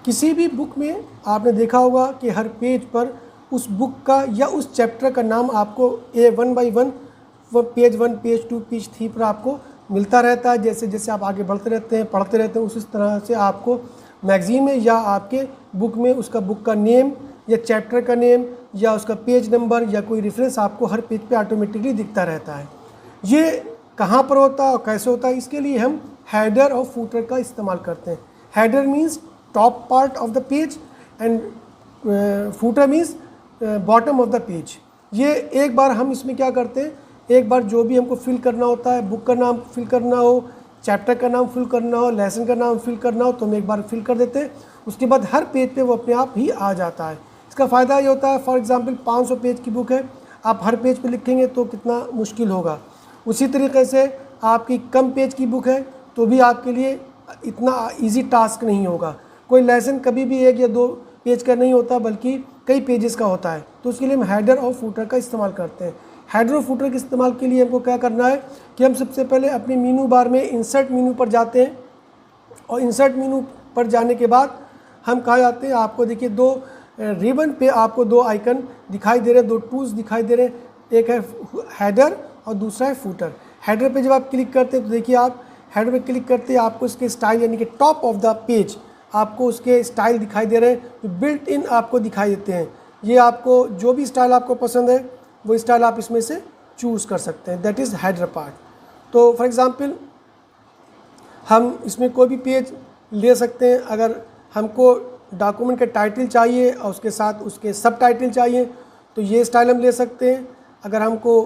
किसी भी बुक में आपने देखा होगा कि हर पेज पर उस बुक का या उस चैप्टर का नाम आपको one by one page 1, page 2, page 3 पर आपको मिलता रहता है। जैसे जैसे आप आगे बढ़ते रहते हैं, पढ़ते रहते हैं, उसी तरह से आपको मैगज़ीन में या आपके बुक में उसका बुक का नेम या चैप्टर का नेम या उसका पेज नंबर या कोई रेफरेंस आपको हर पेज पे ऑटोमेटिकली दिखता रहता है। ये कहाँ पर होता है और कैसे होता है, इसके लिए हम हेडर और फूटर का इस्तेमाल करते हैं। Header means top part of the page and footer means bottom of the page. ये एक बार हम इसमें क्या करते हैं, एक बार जो भी हमको फिल करना होता है, बुक का नाम फिल करना हो, चैप्टर का नाम फिल करना हो, लेसन का नाम फिल करना हो, तो हम एक बार फिल कर देते हैं। उसके बाद हर पेज पे वो अपने आप ही आ जाता है। इसका फ़ायदा ये होता है, फॉर एग्जांपल 500 पेज की बुक है, आप हर पेज पे लिखेंगे तो कितना मुश्किल होगा। उसी तरीके से आपकी कम पेज की बुक है तो भी आपके लिए इतना ईजी टास्क नहीं होगा। कोई लेसन कभी भी 1 या 2 पेज का नहीं होता बल्कि कई पेजेस का होता है, तो उसके लिए हम हेडर और फूटर का इस्तेमाल करते हैं। हेडर और फूटर के इस्तेमाल के लिए हमको क्या करना है कि हम सबसे पहले अपने मेनू बार में इंसर्ट मेनू पर जाते हैं और इंसर्ट मेनू पर जाने के बाद हम कहाँ जाते हैं, आपको देखिए 2 रिबन पे आपको 2 आइकन दिखाई दे रहे हैं, 2 टूल्स दिखाई दे रहे हैं, एक है हेडर और दूसरा है फूटर। हेडर पे जब आप क्लिक करते हैं तो देखिए आप हेडर पे क्लिक करते हैं आपको इसके स्टाइल यानी कि टॉप ऑफ द पेज आपको उसके स्टाइल दिखाई दे रहे हैं, जो बिल्ट इन आपको दिखाई देते हैं। ये आपको जो भी स्टाइल आपको पसंद है वो स्टाइल आप इसमें से चूज़ कर सकते हैं, दैट इज़ हेडर पार्ट। तो फॉर एग्ज़ाम्पल हम इसमें कोई भी पेज ले सकते हैं। अगर हमको डॉक्यूमेंट का टाइटल चाहिए और उसके साथ उसके सब टाइटल चाहिए तो ये स्टाइल हम ले सकते हैं। अगर हमको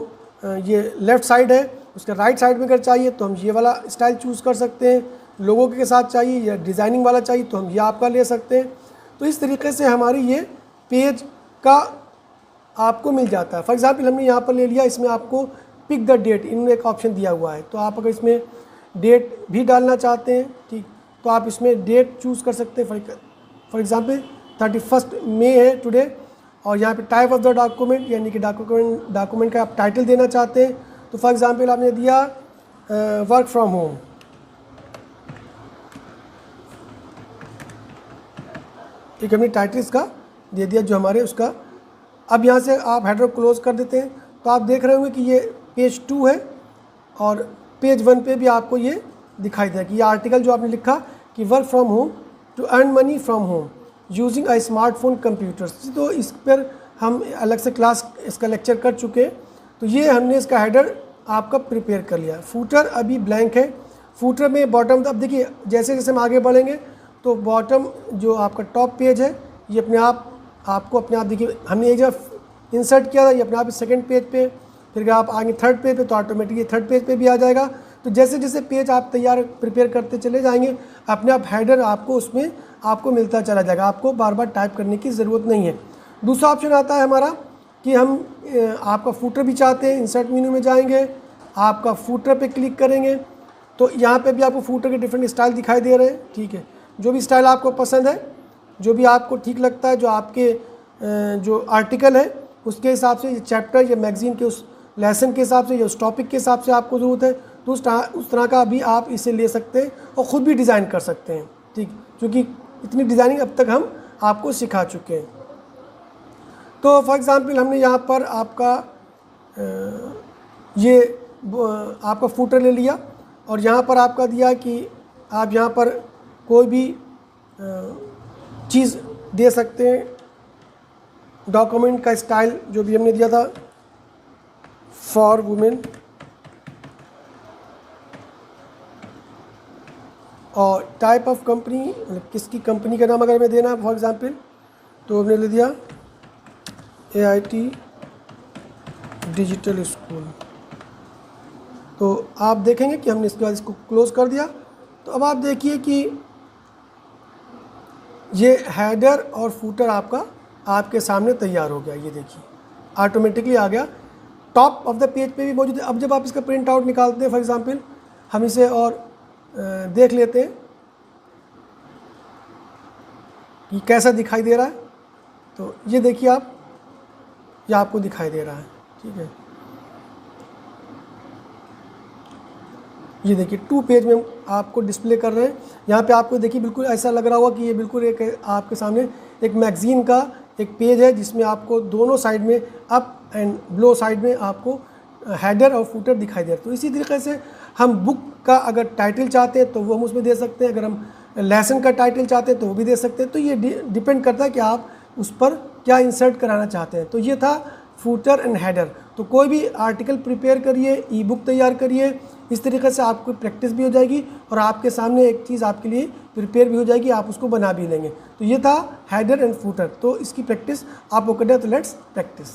ये लेफ़्ट साइड है उसके राइट साइड में अगर चाहिए तो हम ये वाला स्टाइल चूज़ कर सकते हैं। लोगों के साथ चाहिए या डिज़ाइनिंग वाला चाहिए तो हम ये आपका ले सकते हैं। तो इस तरीके से हमारी ये पेज का आपको मिल जाता है। फॉर एग्ज़ाम्पल हमने यहाँ पर ले लिया, इसमें आपको पिक द डेट इनमें एक ऑप्शन दिया हुआ है, तो आप अगर इसमें डेट भी डालना चाहते हैं, ठीक, तो आप इसमें डेट चूज़ कर सकते हैं। फॉर एग्ज़ाम्पल 31 मई है टुडे, और यहाँ पे टाइप ऑफ द डॉक्यूमेंट यानी कि डॉक्यूमेंट का आप टाइटल देना चाहते हैं, तो फॉर एग्ज़ाम्पल आपने दिया वर्क फ्रॉम होम। एक हमने टाइटल इसका दे दिया जो हमारे उसका। अब यहाँ से आप हेडर क्लोज़ कर देते हैं तो आप देख रहे होंगे कि ये पेज 2 है और पेज 1 पे भी आपको ये दिखाई देगा कि ये आर्टिकल जो आपने लिखा कि work from home to earn money from home using a smartphone computers, तो इस पर हम अलग से क्लास इसका लेक्चर कर चुके हैं। तो ये हमने इसका हेडर आपका प्रिपेयर कर लिया। फूटर अभी ब्लैंक है। फूटर में बॉटम, अब देखिए जैसे जैसे हम आगे बढ़ेंगे तो बॉटम जो आपका टॉप पेज है ये अपने आप आपको अपने आप देखिए हमने एक जब इंसर्ट किया था ये अपने आप सेकंड पेज पे, फिर अगर आप आगे थर्ड पेज पे तो ऑटोमेटिकली थर्ड पेज पे भी आ जाएगा। तो जैसे जैसे पेज आप तैयार प्रिपेयर करते चले जाएंगे अपने आप हेडर आपको उसमें आपको मिलता चला जाएगा, आपको बार बार टाइप करने की ज़रूरत नहीं है। दूसरा ऑप्शन आता है हमारा कि हम आपका फूटर भी चाहते हैं, इंसर्ट मेन्यू में जाएंगे, आपका फूटर पे क्लिक करेंगे तो यहाँ पे भी आपको फूटर के डिफरेंट स्टाइल दिखाई दे रहे हैं। ठीक है, जो भी स्टाइल आपको पसंद है, जो भी आपको ठीक लगता है, जो आपके जो आर्टिकल है उसके हिसाब से, ये चैप्टर या मैगज़ीन के उस लेसन के हिसाब से या उस टॉपिक के हिसाब से आपको ज़रूरत है तो उस तरह का भी आप इसे ले सकते हैं और ख़ुद भी डिज़ाइन कर सकते हैं। ठीक, क्योंकि इतनी डिज़ाइनिंग अब तक हम आपको सिखा चुके हैं। तो फॉर एग्ज़ाम्पल हमने यहाँ पर आपका ये आपका फूटर ले लिया और यहाँ पर आपका दिया कि आप यहाँ पर कोई भी चीज़ दे सकते हैं। डॉक्यूमेंट का स्टाइल जो भी हमने दिया था फॉर वुमेन, और टाइप ऑफ कंपनी मतलब किसकी कंपनी का नाम अगर हमें देना है फॉर एग्ज़ाम्पल तो हमने ले दिया AIT डिजिटल स्कूल। तो आप देखेंगे कि हमने इसके बाद इसको क्लोज़ कर दिया। तो अब आप देखिए कि ये हेडर और फूटर आपका आपके सामने तैयार हो गया। ये देखिए ऑटोमेटिकली आ गया, टॉप ऑफ द पेज पे भी मौजूद है। अब जब आप इसका प्रिंट आउट निकालते हैं, फॉर एग्ज़ाम्पल हम इसे और देख लेते हैं कि कैसा दिखाई दे रहा है। तो ये देखिए आप, ये आपको दिखाई दे रहा है। ठीक है, ये देखिए 2 पेज में आपको डिस्प्ले कर रहे हैं। यहाँ पे आपको देखिए बिल्कुल ऐसा लग रहा होगा कि ये बिल्कुल एक आपके सामने एक मैगज़ीन का एक पेज है, जिसमें आपको दोनों साइड में अप एंड बिलो साइड में आपको हेडर और फुटर दिखाई दे रहा है। तो इसी तरीके से हम बुक का अगर टाइटल चाहते हैं तो वो हम उसमें दे सकते हैं, अगर हम लेसन का टाइटल चाहते हैं तो वो भी दे सकते हैं। तो ये डिपेंड करता है कि आप उस पर क्या इंसर्ट कराना चाहते हैं। तो ये था फुटर एंड हेडर। तो कोई भी आर्टिकल प्रिपेयर करिए, ई बुक तैयार करिए, इस तरीके से आपको प्रैक्टिस भी हो जाएगी और आपके सामने एक चीज़ आपके लिए प्रिपेयर भी हो जाएगी, आप उसको बना भी लेंगे। तो ये था हेडर एंड फुटर। तो इसकी प्रैक्टिस आपको करना है, तो लेट्स प्रैक्टिस।